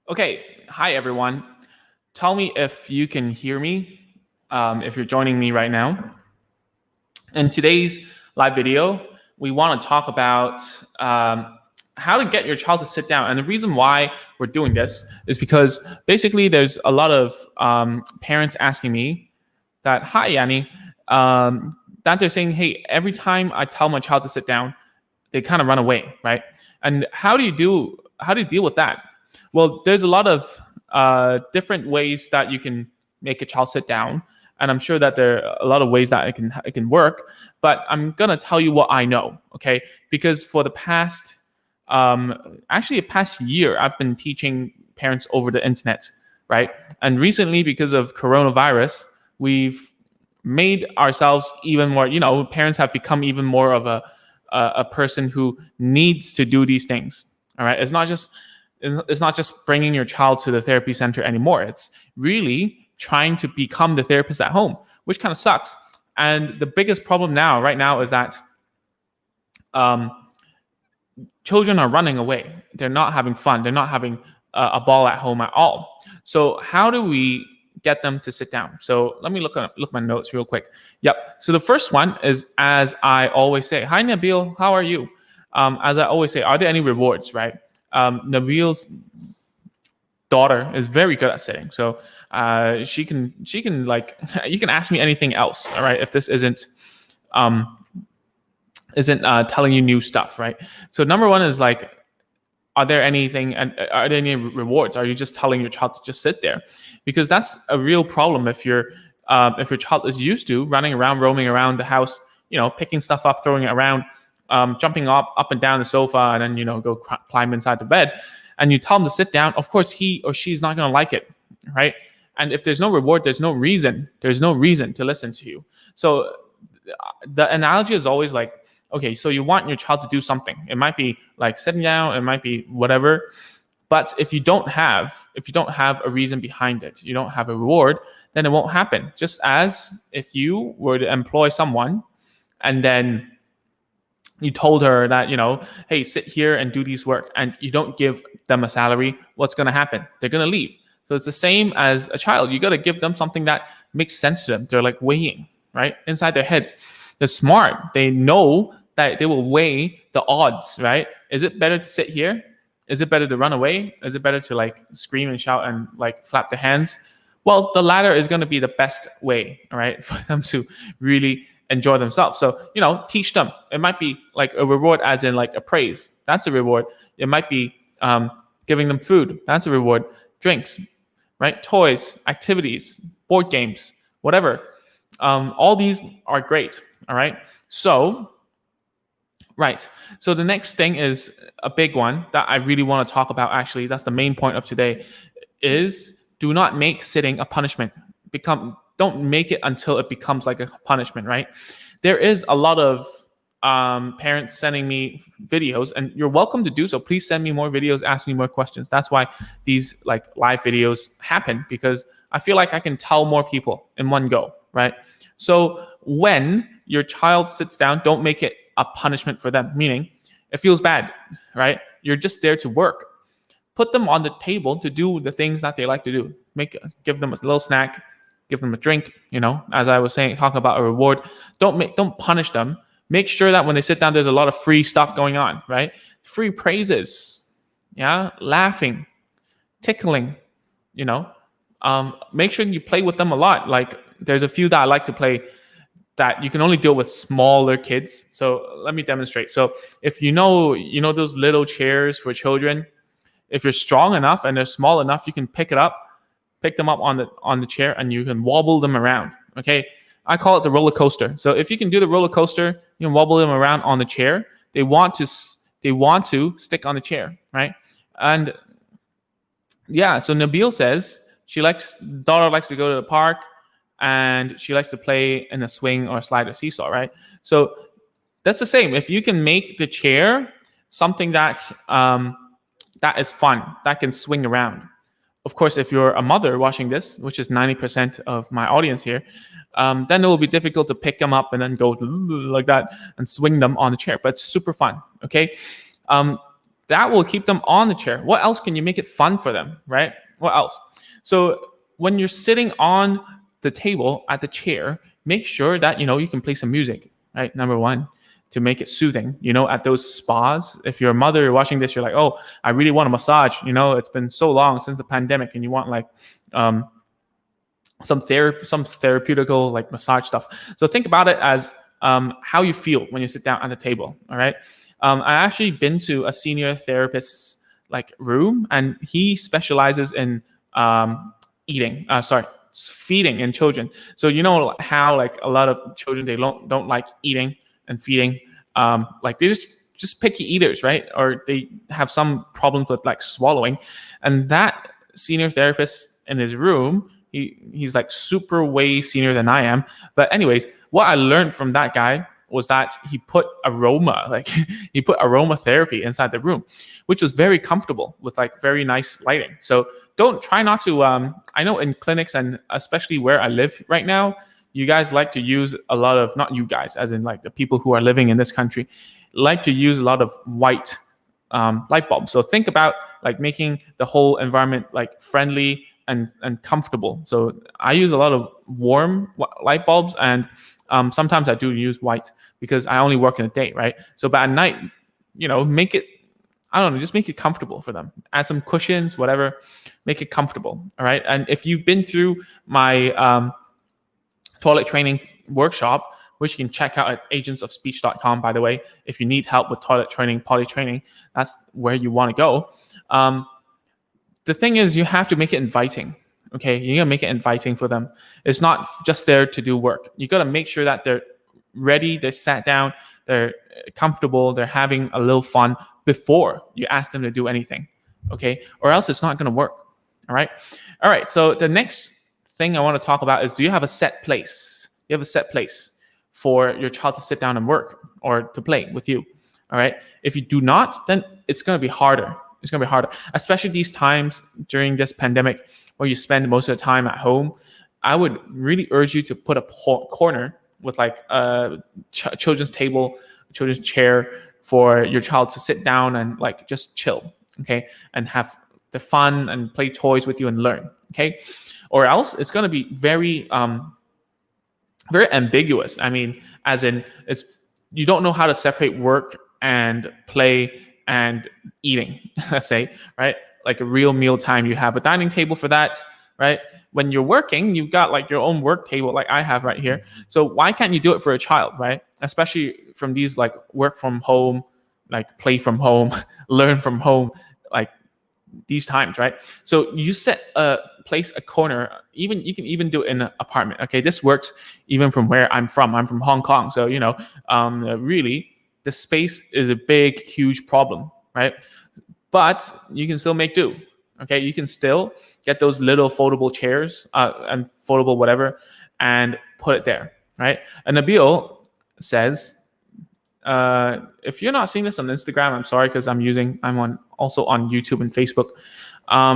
Okay, hi everyone. Tell me if you can hear me, if you're joining me right now. In today's live video, we want to talk about how to get your child to sit down. And the reason why we're doing this is because basically there's a lot of parents asking me that, hi, Yanni, that they're saying, hey, every time I tell my child to sit down, they kind of run away, right? And how do you deal with that? Well, there's a lot of different ways that you can make a child sit down, and I'm sure that there are a lot of ways that it can work. But I'm gonna tell you what I know, okay? Because for the past actually the past year, I've been teaching parents over the internet, right? And recently, because of coronavirus, we've made ourselves even more. Parents have become even more of a person who needs to do these things. All right, it's not just bringing your child to the therapy center anymore. It's really trying to become the therapist at home, which kind of sucks. And the biggest problem right now, is that um, children are running away. They're not having fun. They're not having a ball at home at all. So how do we get them to sit down? So let me look my notes real quick. Yep. So the first one is, as I always say, hi Nabil, how are you? As I always say, are there any rewards, right? Nabil's daughter is very good at sitting, so she can like you can ask me anything else, all right, if this isn't telling you new stuff, right? So number one is like, are there any rewards? Are you just telling your child to just sit there? Because that's a real problem if your child is used to running around, roaming around the house, picking stuff up, throwing it around, jumping up and down the sofa, and then go climb inside the bed, and you tell them to sit down. Of course, he or she's not going to like it, right? And if there's no reward, there's no reason to listen to you. So the analogy is always like, okay, so you want your child to do something. It might be like sitting down, it might be whatever. But if you don't have a reason behind it, you don't have a reward, then it won't happen. Just as if you were to employ someone and then you told her that, hey, sit here and do these work, and you don't give them a salary, what's going to happen? They're going to leave. So it's the same as a child. You got to give them something that makes sense to them. They're like weighing, right? Inside their heads. They're smart. They know that they will weigh the odds, right? Is it better to sit here? Is it better to run away? Is it better to like scream and shout and like flap their hands? Well, the latter is going to be the best way, all right, for them to really enjoy themselves. So, teach them. It might be like a reward, as in like a praise. That's a reward. It might be giving them food. That's a reward. Drinks, right? Toys, activities, board games, whatever. All these are great, all right? So the next thing is a big one that I really want to talk about. Actually, that's the main point of today, is do not make sitting a punishment. Don't make it until it becomes like a punishment, right? There is a lot of parents sending me videos, and you're welcome to do so. Please send me more videos, ask me more questions. That's why these like live videos happen, because I feel like I can tell more people in one go, right? So when your child sits down, don't make it a punishment for them, meaning it feels bad, right? You're just there to work. Put them on the table to do the things that they like to do. Give them a little snack, give them a drink, as I was saying, talk about a reward. Don't punish them. Make sure that when they sit down, there's a lot of free stuff going on, right? Free praises, laughing, tickling, make sure you play with them a lot. Like there's a few that I like to play that you can only deal with smaller kids. So let me demonstrate. So if you know those little chairs for children, if you're strong enough and they're small enough, you can pick them up on the chair, and you can wobble them around. Okay, I call it the roller coaster. So if you can do the roller coaster, you can wobble them around on the chair. They want to stick on the chair, right? And yeah, so Nabil says daughter likes to go to the park, and she likes to play in a swing or slide or seesaw, right? So that's the same. If you can make the chair something that is fun, that can swing around. Of course, if you're a mother watching this, which is 90% of my audience here, then it will be difficult to pick them up and then go like that and swing them on the chair. But it's super fun, okay? that will keep them on the chair. What else can you make it fun for them, right? What else? So when you're sitting on the table at the chair, make sure that you can play some music, right? Number one, to make it soothing. At those spas, if you're a mother, you're watching this, you're like, oh, I really want a massage. It's been so long since the pandemic, and you want like some therapeutical like massage stuff. So think about it as how you feel when you sit down at the table. All right. I actually been to a senior therapist's like room, and he specializes in feeding in children. So how like a lot of children, they don't like eating and feeding. Like they're just picky eaters, right? Or they have some problems with like swallowing. And that senior therapist in his room, he's like super way senior than I am. But anyways, what I learned from that guy was that he put aromatherapy inside the room, which was very comfortable with like very nice lighting. So don't try not to. I know in clinics, and especially where I live right now, you guys like to use a lot of, not you guys, as in like the people who are living in this country, like to use a lot of white light bulbs. So think about like making the whole environment like friendly and comfortable. So I use a lot of warm light bulbs, and sometimes I do use white because I only work in the day, right? So but at night, make it, I don't know, just make it comfortable for them. Add some cushions, whatever, make it comfortable. All right. And if you've been through my toilet training workshop, which you can check out at agentsofspeech.com, by the way, if you need help with toilet training, potty training, that's where you want to go. The thing is, you have to make it inviting. Okay, you gotta make it inviting for them. It's not just there to do work. You gotta make sure that they're ready, they're sat down, they're comfortable, they're having a little fun before you ask them to do anything. Okay, or else it's not gonna work. All right. So the next thing I want to talk about is, do you have a set place? You have a set place for your child to sit down and work or to play with you. All right. If you do not, then it's gonna be harder. It's going to be harder, especially these times during this pandemic where you spend most of the time at home. I would really urge you to put a corner with like a children's table, children's chair for your child to sit down and like just chill, okay, and have the fun and play toys with you and learn, okay? Or else it's going to be very, very ambiguous. I mean, as in you don't know how to separate work and play and eating, let's say, right? Like a real meal time. You have a dining table for that, right? When you're working, you've got like your own work table like I have right here. So why can't you do it for a child, right? Especially from these like work from home, like play from home, learn from home, like these times, right? So you set a corner, you can even do it in an apartment. Okay, this works even from where I'm from. I'm from Hong Kong. So, really, the space is a big, huge problem, right? But you can still make do. Okay, you can still get those little foldable chairs and foldable whatever, and put it there, right? And Nabil says, if you're not seeing this on Instagram, I'm sorry, because I'm also on YouTube and Facebook.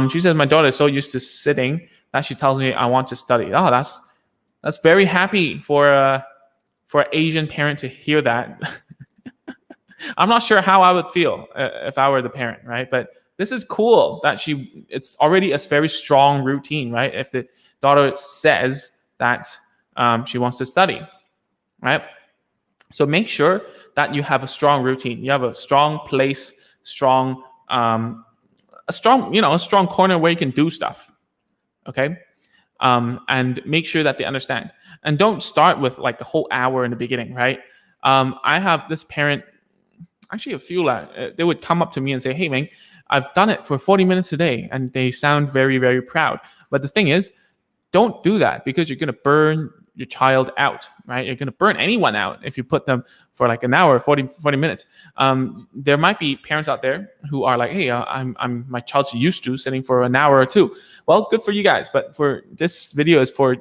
She says, my daughter is so used to sitting that she tells me I want to study. Oh, that's very happy for an Asian parent to hear that. I'm not sure how I would feel if I were the parent, right? But this is cool that it's already a very strong routine, right? If the daughter says that she wants to study, right? So make sure that you have a strong routine. You have a strong place, a strong corner where you can do stuff, okay? And make sure that they understand. And don't start with like a whole hour in the beginning, right? I have this parent, actually a few, they would come up to me and say, hey, man, I've done it for 40 minutes a day. And they sound very, very proud. But the thing is, don't do that, because you're going to burn your child out, right? You're going to burn anyone out if you put them for like an hour, 40 minutes. There might be parents out there who are like, hey, my child's used to sitting for an hour or two. Well, good for you guys. but for this video is for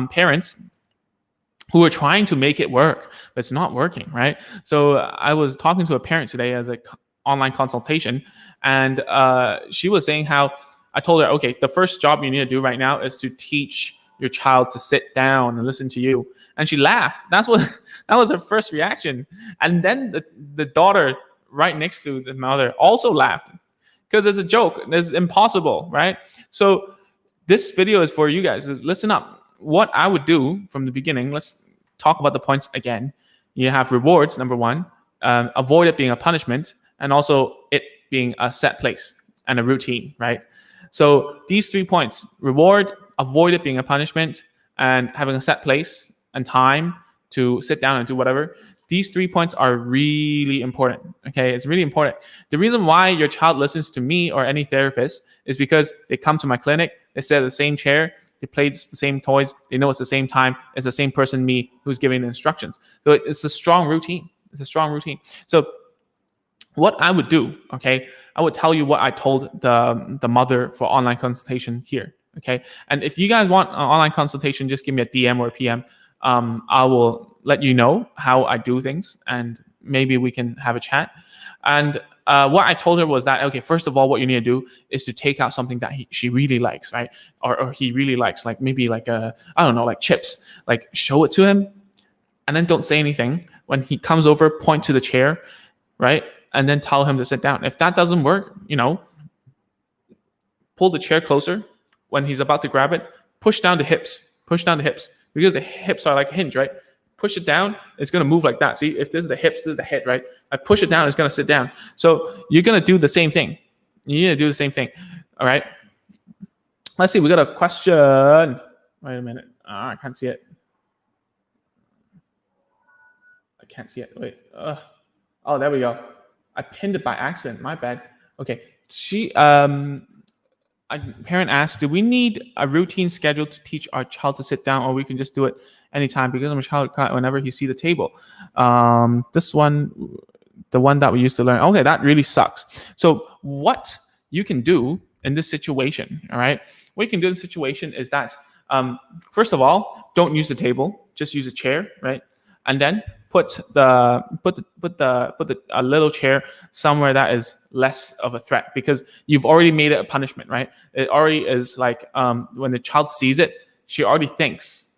parents who are trying to make it work, but it's not working, right? So I was talking to a parent today as an online consultation, and she was saying how I told her, okay, the first job you need to do right now is to teach your child to sit down and listen to you. And she laughed. That was her first reaction. And then the daughter right next to the mother also laughed because it's a joke. It's impossible, right? So this video is for you guys. Listen up. What I would do from the beginning, let's talk about the points again. You have rewards, number one, avoid it being a punishment, and also it being a set place and a routine, right? So these 3 points, reward, avoid it being a punishment, and having a set place and time to sit down and do whatever. These 3 points are really important. Okay, it's really important. The reason why your child listens to me or any therapist is because they come to my clinic, they sit at the same chair, they play the same toys, they know it's the same time, it's the same person, me, who's giving the instructions. So it's a strong routine. It's a strong routine. So what I would do, okay, I would tell you what I told the mother for online consultation here. Okay, and if you guys want an online consultation, just give me a DM or a PM. I will let you know how I do things, and maybe we can have a chat. And what I told her was that, okay, first of all, what you need to do is to take out something that she really likes, right? Or he really likes, like maybe like I don't know, like chips. Like show it to him, and then don't say anything. When he comes over, point to the chair, right? And then tell him to sit down. If that doesn't work, pull the chair closer. When he's about to grab it, push down the hips. Push down the hips. Because the hips are like a hinge, right? Push it down, it's going to move like that. See, if this is the hips, this is the head, right? I push it down, it's going to sit down. So you're going to do the same thing. You need to do the same thing. All right. Let's see. We got a question. Wait a minute. I can't see it. I can't see it. Wait. Oh, there we go. I pinned it by accident. My bad. Okay. A parent asked, do we need a routine schedule to teach our child to sit down, or we can just do it anytime? Because I'm a child, whenever he see the table. This one, the one that we used to learn. Okay, that really sucks. So what you can do in this situation, all right? What you can do in this situation is that, first of all, don't use the table. Just use a chair, right? And then put a little chair somewhere that is less of a threat, because you've already made it a punishment, right? It already is like when the child sees it, he already thinks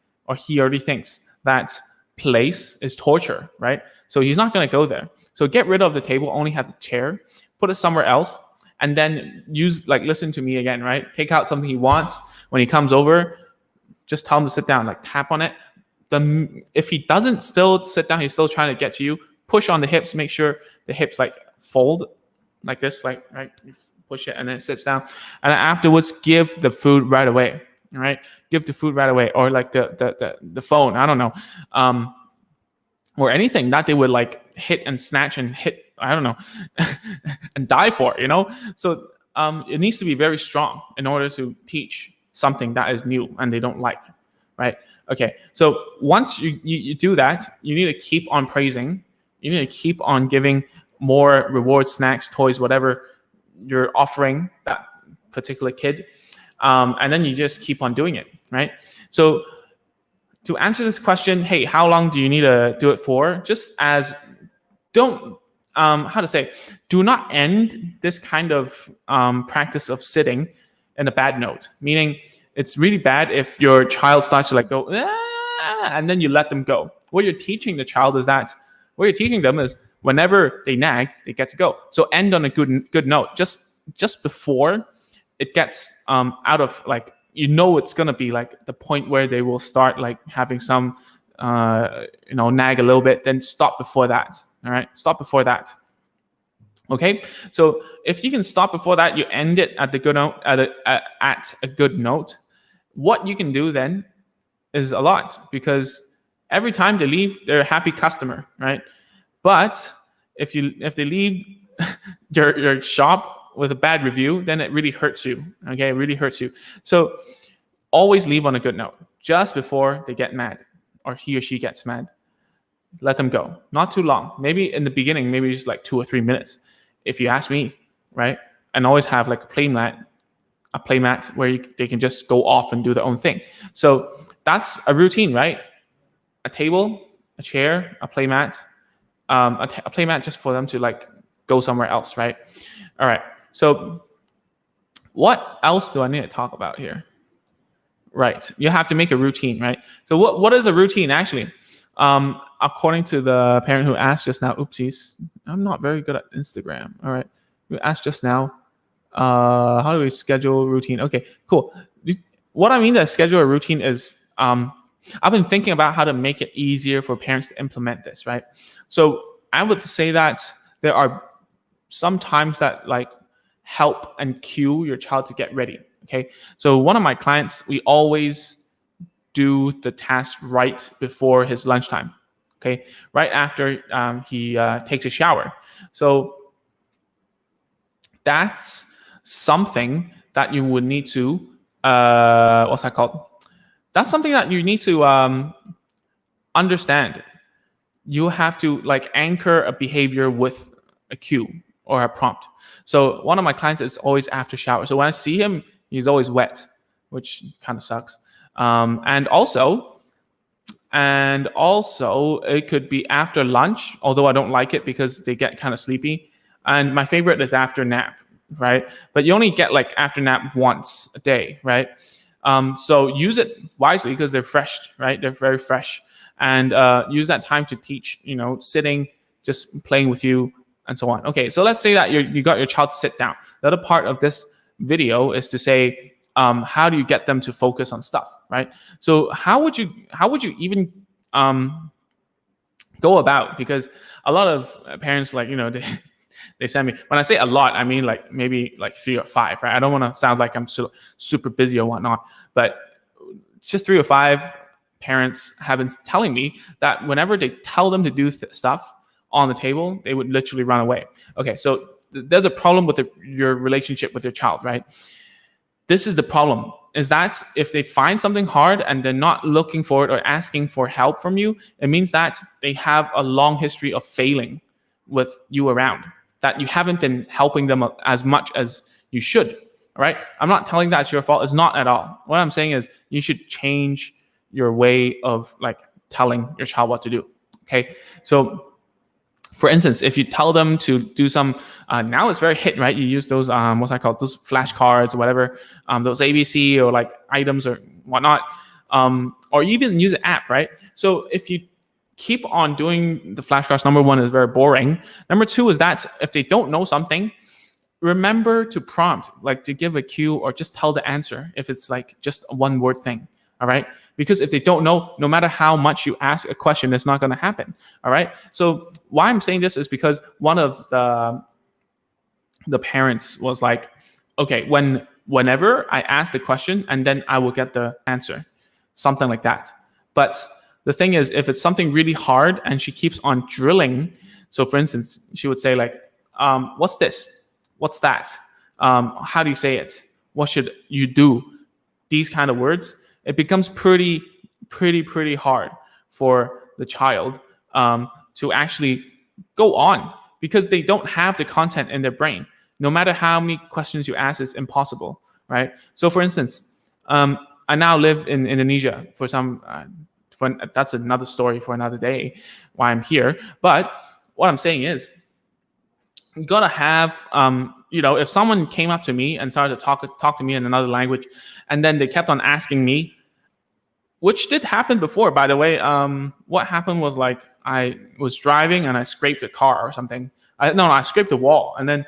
that place is torture, right? So he's not going to go there. So get rid of the table, only have the chair, put it somewhere else, and then listen to me again, right? Take out something he wants. When he comes over, just tell him to sit down, like tap on it. If he doesn't still sit down, he's still trying to get to you, push on the hips, make sure the hips like fold like this, like right, you push it and then it sits down. And then afterwards, give the food right away. All right, give the food right away, or like the phone, I don't know, or anything that they would like hit and snatch and hit, I don't know, and die for, So it needs to be very strong in order to teach something that is new and they don't like, right? Okay, so once you do that, you need to keep on praising. You need to keep on giving more rewards, snacks, toys, whatever you're offering that particular kid. And then you just keep on doing it, right? So to answer this question, hey, how long do you need to do it for? Just as do not end this kind of practice of sitting in a bad note, meaning it's really bad if your child starts to like go, and then you let them go. What you're teaching the child is that, what you're teaching them is whenever they nag, they get to go. So end on a good note. Just before it gets out of like, it's going to be like the point where they will start like having some, nag a little bit, then stop before that. All right. Stop before that. Okay. So if you can stop before that, you end it at the good note, at a good note. What you can do then is a lot, because every time they leave, they're a happy customer, right? But if they leave your shop with a bad review, then it really hurts you. Okay, it really hurts you. So always leave on a good note, just before they get mad or he or she gets mad. Let them go. Not too long. Maybe in the beginning, maybe just like 2 or 3 minutes, if you ask me, right? And always have like a playmat where they can just go off and do their own thing. So that's a routine, right? A table, a chair, a playmat, a playmat just for them to like go somewhere else, right? All right. So what else do I need to talk about here? Right. You have to make a routine, right? So what is a routine actually? according to the parent who asked just now, oopsies, I'm not very good at Instagram. All right, who asked just now, how do we schedule routine? Okay, cool. What I mean by schedule a routine is, I've been thinking about how to make it easier for parents to implement this, right? So I would say that there are some times that like help and cue your child to get ready. Okay, so one of my clients, we always do the task right before his lunchtime. Okay, right after he takes a shower. So that's something that you would need to what's that called? That's something that you need to understand. You have to like anchor a behavior with a cue or a prompt. So one of my clients is always after shower. So when I see him, he's always wet, which kind of sucks. And also, it could be after lunch, although I don't like it because they get kind of sleepy. And my favorite is after nap, right? But you only get like after nap once a day, right? So use it wisely because they're fresh, right? They're very fresh. And use that time to teach, sitting, just playing with you, and so on. Okay, so let's say that you got your child to sit down. The other part of this video is to say, how do you get them to focus on stuff, right? So how would you even go about? Because a lot of parents, like, they send me, when I say a lot, I mean like maybe like 3 or 5, right? I don't want to sound like I'm super busy or whatnot, but just 3 or 5 parents have been telling me that whenever they tell them to do stuff on the table, they would literally run away. Okay, so there's a problem with your relationship with your child, right? This is the problem, is that if they find something hard and they're not looking for it or asking for help from you, it means that they have a long history of failing with you around, that you haven't been helping them as much as you should, all right? I'm not telling that it's your fault. It's not at all. What I'm saying is you should change your way of like telling your child what to do, okay? So for instance, if you tell them to do some, now it's very hit, right? You use those, what's that called? Those flashcards or whatever, those ABC or like items or whatnot, or even use an app, right? So if you keep on doing the flashcards, number one is very boring. Number two is that if they don't know something, remember to prompt, like to give a cue or just tell the answer if it's like just a one word thing, all right? Because if they don't know, no matter how much you ask a question, it's not going to happen. All right. So why I'm saying this is because one of the parents was like, okay, whenever I ask the question and then I will get the answer, something like that. But the thing is, if it's something really hard and she keeps on drilling, so for instance, she would say like, what's this? What's that? How do you say it? What should you do? These kind of words. It becomes pretty hard for the child to actually go on because they don't have the content in their brain. No matter how many questions you ask, it's impossible, right? So for instance, I now live in Indonesia for that's another story for another day why I'm here. But what I'm saying is, you gotta have, if someone came up to me and started to talk to me in another language, and then they kept on asking me, which did happen before, by the way. What happened was like I was driving and I scraped a car or something. I scraped the wall, and then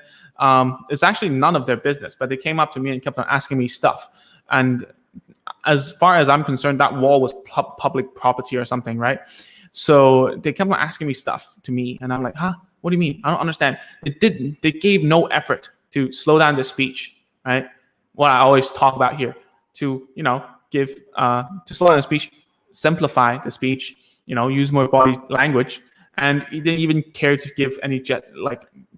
it's actually none of their business. But they came up to me and kept on asking me stuff. And as far as I'm concerned, that wall was public property or something, right? So they kept on asking me stuff to me, and I'm like, huh? What do you mean? I don't understand. They gave no effort to slow down their speech, right? What I always talk about here, to to slow down the speech, simplify the speech, use more body language, and he didn't even care to give any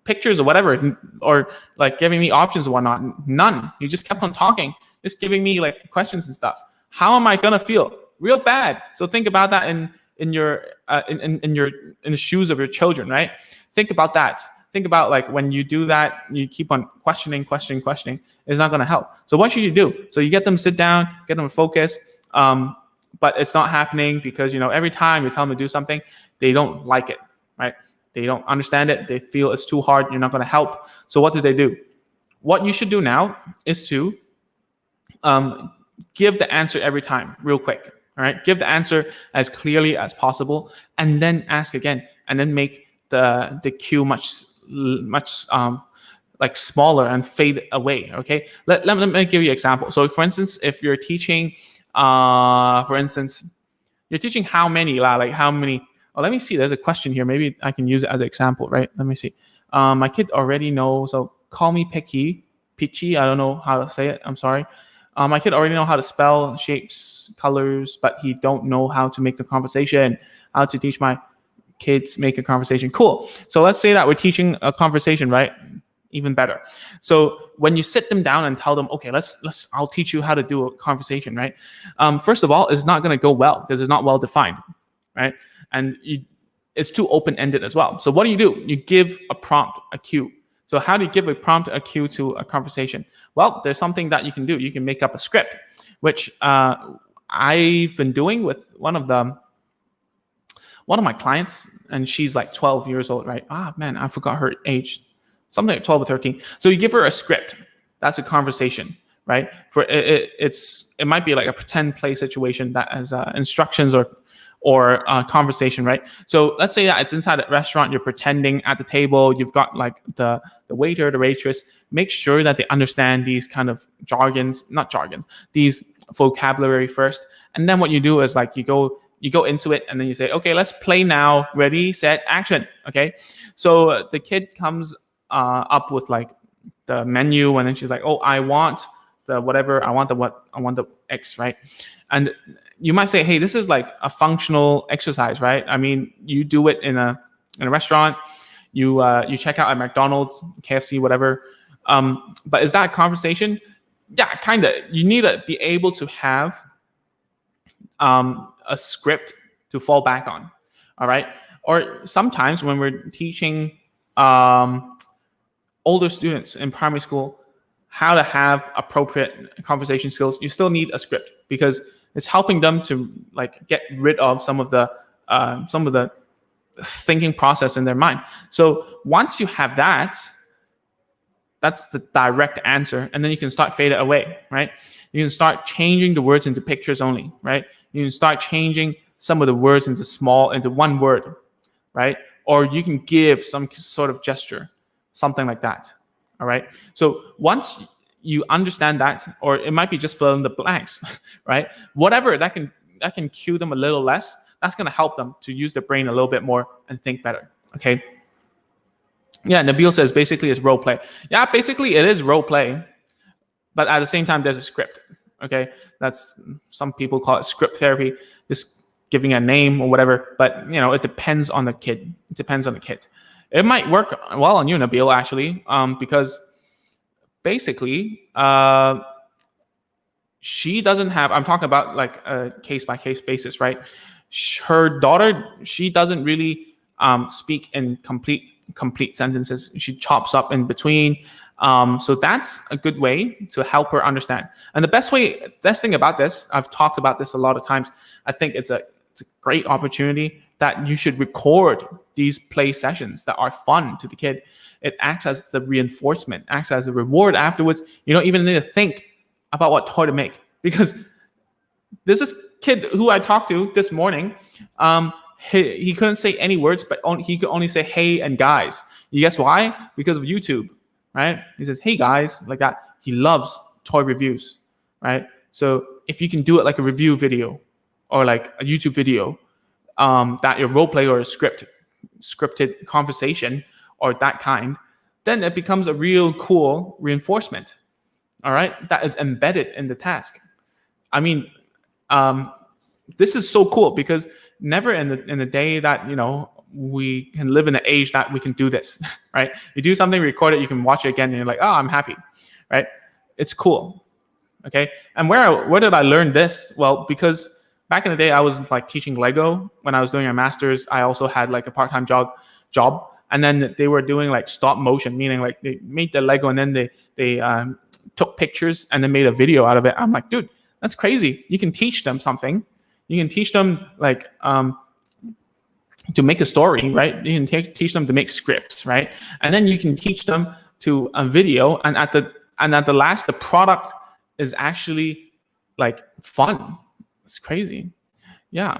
pictures or whatever, or like giving me options or whatnot. None. He just kept on talking, just giving me like questions and stuff. How am I gonna feel? Real bad. So think about that in the shoes of your children, right? Think about that. Think about like when you do that, you keep on questioning. It's not going to help. So what should you do? So you get them to sit down, get them to focus, but it's not happening because every time you tell them to do something, they don't like it, right? They don't understand it. They feel it's too hard. You're not going to help. So what do? What you should do now is to give the answer every time, real quick. All right, give the answer as clearly as possible, and then ask again, and then make the cue much like smaller and fade away. Okay, let me give you an example. So for instance, if you're teaching, for instance, you're teaching how many, like how many. Oh, let me see. There's a question here. Maybe I can use it as an example, right? Let me see. My kid already knows. So call me Pitchy. I don't know how to say it. I'm sorry. My kid already know how to spell shapes, colors, but he don't know how to make a conversation. How to teach my kids make a conversation. Cool. So let's say that we're teaching a conversation, right? Even better. So when you sit them down and tell them, okay, I'll teach you how to do a conversation, right? First of all, it's not going to go well because it's not well defined, right? And it's too open-ended as well. So what do? You give a prompt, a cue. So how do you give a prompt, a cue to a conversation? Well, there's something that you can do. You can make up a script, which I've been doing with one of my clients, and she's like 12 years old, right? Man, I forgot her age. Something like 12 or 13. So you give her a script. That's a conversation, right? For it might be like a pretend play situation that has instructions or conversation, right? So let's say that it's inside a restaurant. You're pretending at the table. You've got like the waiter, the waitress. Make sure that they understand these kind of these vocabulary first. And then what you do is like you go into it, and then you say, okay, let's play now. Ready, set, action. Okay. So the kid comes up with like the menu, and then she's like, oh, I want the whatever, I want the X, right? And you might say, hey, this is like a functional exercise, right? I mean, you do it in a restaurant, you check out at McDonald's, KFC, whatever. But is that a conversation? Yeah, kind of. You need to be able to have a script to fall back on. All right. Or sometimes when we're teaching older students in primary school how to have appropriate conversation skills, you still need a script because it's helping them to like get rid of some of the thinking process in their mind. So once you have that, that's the direct answer, and then you can start fade it away, right? You can start changing the words into pictures only, right? You can start changing some of the words into one word, right? Or you can give some sort of gesture, something like that. All right. So once you understand that, or it might be just fill in the blanks, right? Whatever that can cue them a little less. That's going to help them to use their brain a little bit more and think better. Okay. Yeah. Nabil says basically it's role play. Yeah, basically it is role play, but at the same time there's a script. Okay. That's, some people call it script therapy, just giving a name or whatever. But it depends on the kid. It might work well on you, Nabil, actually, because basically she doesn't have, I'm talking about like a case-by-case basis, right? Her daughter, she doesn't really speak in complete sentences. She chops up in between. So that's a good way to help her understand. And the best thing about this, I've talked about this a lot of times, I think it's a great opportunity that you should record these play sessions that are fun to the kid. It acts as the reinforcement, acts as a reward afterwards. You don't even need to think about what toy to make, because there's this kid who I talked to this morning. He couldn't say any words, but he could only say hey and guys. You guess why? Because of YouTube, right? He says, hey guys, like that. He loves toy reviews, right? So if you can do it like a review video or like a YouTube video, that your role play or a scripted conversation or that kind, then it becomes a real cool reinforcement. All right, that is embedded in the task. I mean, this is so cool because never in the day that we can live in an age that we can do this, right? You do something, record it, you can watch it again, and you're like, oh, I'm happy, right? It's cool, okay? And where did I learn this? Well, because back in the day, I was like teaching Lego when I was doing my master's. I also had like a part-time job, and then they were doing like stop motion, meaning like they made the Lego and then they took pictures and then made a video out of it. I'm like, dude, that's crazy. You can teach them something. You can teach them like to make a story, right? You can teach them to make scripts, right? And then you can teach them to a video, and at the last, the product is actually like fun. It's crazy. Yeah.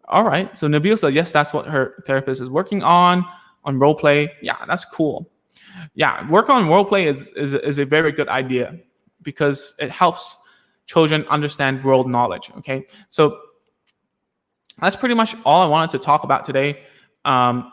All right. So Nabil said, yes, that's what her therapist is working on role play. Yeah, that's cool. Yeah, work on role play is a very good idea because it helps children understand world knowledge. Okay. So that's pretty much all I wanted to talk about today. I'll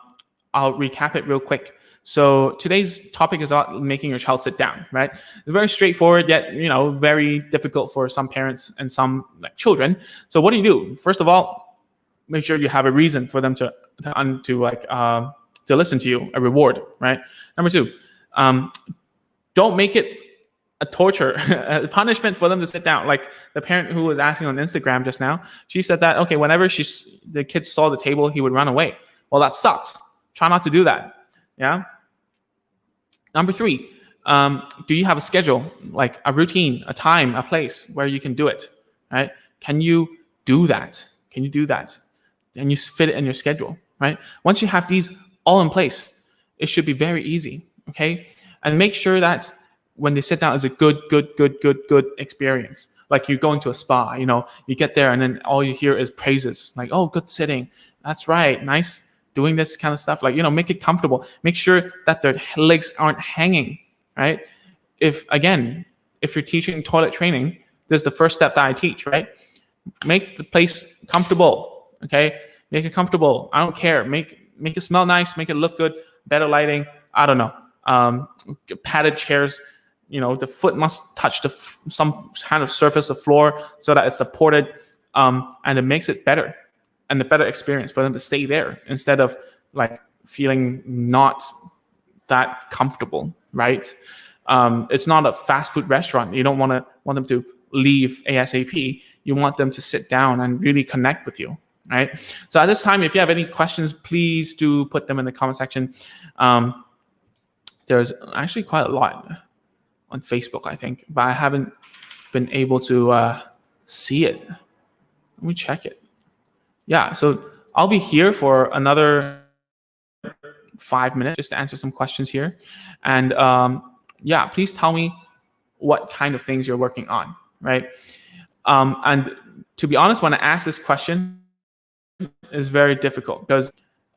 recap it real quick. So today's topic is about making your child sit down, right? It's very straightforward, yet very difficult for some parents and some children. So what do you do? First of all, make sure you have a reason for them to listen to you, a reward, right? Number two, don't make it a torture, a punishment for them to sit down. Like the parent who was asking on Instagram just now, she said that, okay, whenever the kid saw the table, he would run away. Well, that sucks. Try not to do that. Yeah. Number three, do you have a schedule, like a routine, a time, a place where you can do it, right? Can you do that? Can you do that? And you fit it in your schedule, right? Once you have these all in place, it should be very easy, okay? And make sure that when they sit down, it's a good experience. Like you're going to a spa, you get there and then all you hear is praises, like, oh, good sitting. That's right. Nice doing this kind of stuff. Like, make it comfortable. Make sure that their legs aren't hanging, right? If you're teaching toilet training, this is the first step that I teach, right? Make the place comfortable, okay? Make it comfortable. I don't care. Make it smell nice. Make it look good. Better lighting. I don't know. Padded chairs. The foot must touch some kind of surface of floor so that it's supported, and it makes it better and a better experience for them to stay there instead of like feeling not that comfortable, right? It's not a fast food restaurant. You don't want them to leave ASAP. You want them to sit down and really connect with you, right? So at this time, if you have any questions, please do put them in the comment section. There's actually quite a lot on Facebook, I think, but I haven't been able to see it. Let me check it. Yeah, so I'll be here for another 5 minutes just to answer some questions here. And please tell me what kind of things you're working on, right? And to be honest, when I ask this question, it's very difficult because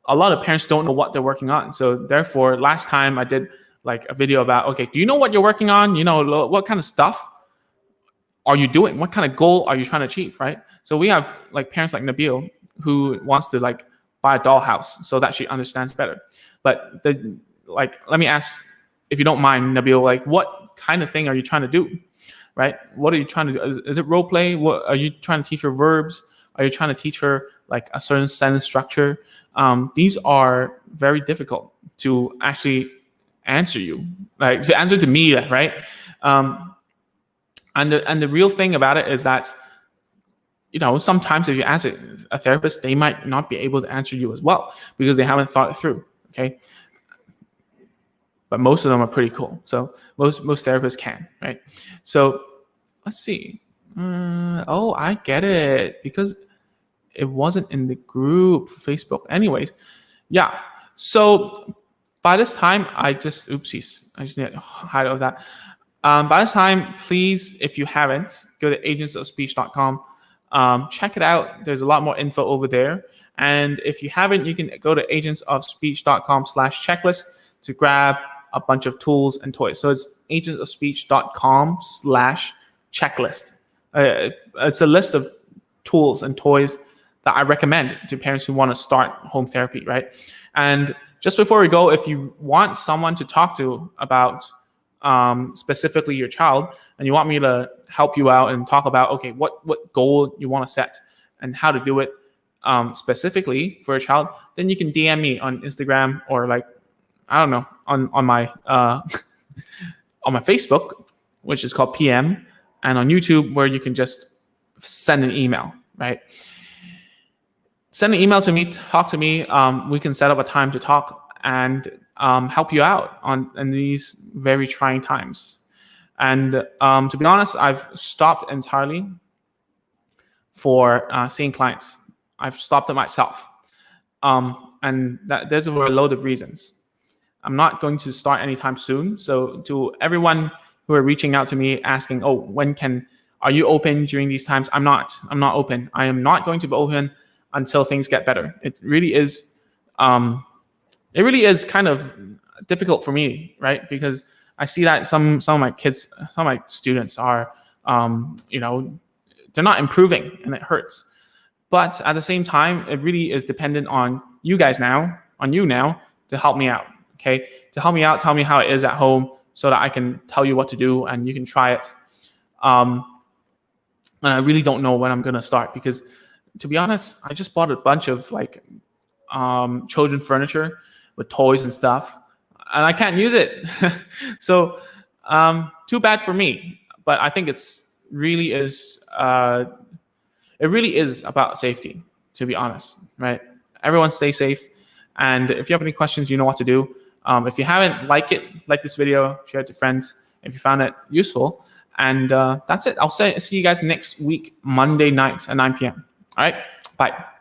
a lot of parents don't know what they're working on. So therefore, last time I did like a video about, okay, do you know what you're working on? What kind of stuff are you doing? What kind of goal are you trying to achieve, right? So we have like parents like Nabil who wants to like buy a dollhouse so that she understands better. But let me ask, if you don't mind, Nabil, like what kind of thing are you trying to do, right? What are you trying to do? Is it role play? What are you trying to teach her verbs? Are you trying to teach her like a certain sentence structure? These are very difficult to actually answer you, like to answer to me, right? And the real thing about it is that, sometimes if you ask a therapist, they might not be able to answer you as well because they haven't thought it through, okay? But most of them are pretty cool. So most therapists can, right? So let's see. I get it, because it wasn't in the group for Facebook. Anyways, yeah. So by this time, I just need to hide all that. By this time, please, if you haven't, go to agentsofspeech.com. Check it out. There's a lot more info over there. And if you haven't, you can go to agentsofspeech.com/checklist to grab a bunch of tools and toys. So it's agentsofspeech.com/checklist. It's a list of tools and toys that I recommend to parents who want to start home therapy, right? And just before we go, if you want someone to talk to about specifically your child, and you want me to help you out and talk about, okay, what goal you want to set and how to do it specifically for a child, then you can DM me on Instagram or like, I don't know, on my on my Facebook, which is called PM, and on YouTube, where you can just send an email, right? Send an email to me, talk to me. We can set up a time to talk and help you out in these very trying times. And to be honest, I've stopped entirely for seeing clients. I've stopped it myself. And there's a load of reasons. I'm not going to start anytime soon. So to everyone who are reaching out to me asking, oh, when can Are you open during these times? I'm not open. I am not going to be open until things get better. It really is kind of difficult for me, right? Because I see that some of my kids, some of my students are, they're not improving, and it hurts. But at the same time, it really is dependent on you guys now, to help me out, okay? To help me out, tell me how it is at home so that I can tell you what to do and you can try it. And I really don't know when I'm going to start because, to be honest, I just bought a bunch of children furniture with toys and stuff, and I can't use it. So too bad for me. But I think it really is about safety, to be honest, right? Everyone stay safe. And if you have any questions, you know what to do. If you haven't, like this video, share it to friends if you found it useful. And that's it. I'll see you guys next week, Monday night at 9 p.m. All right, bye.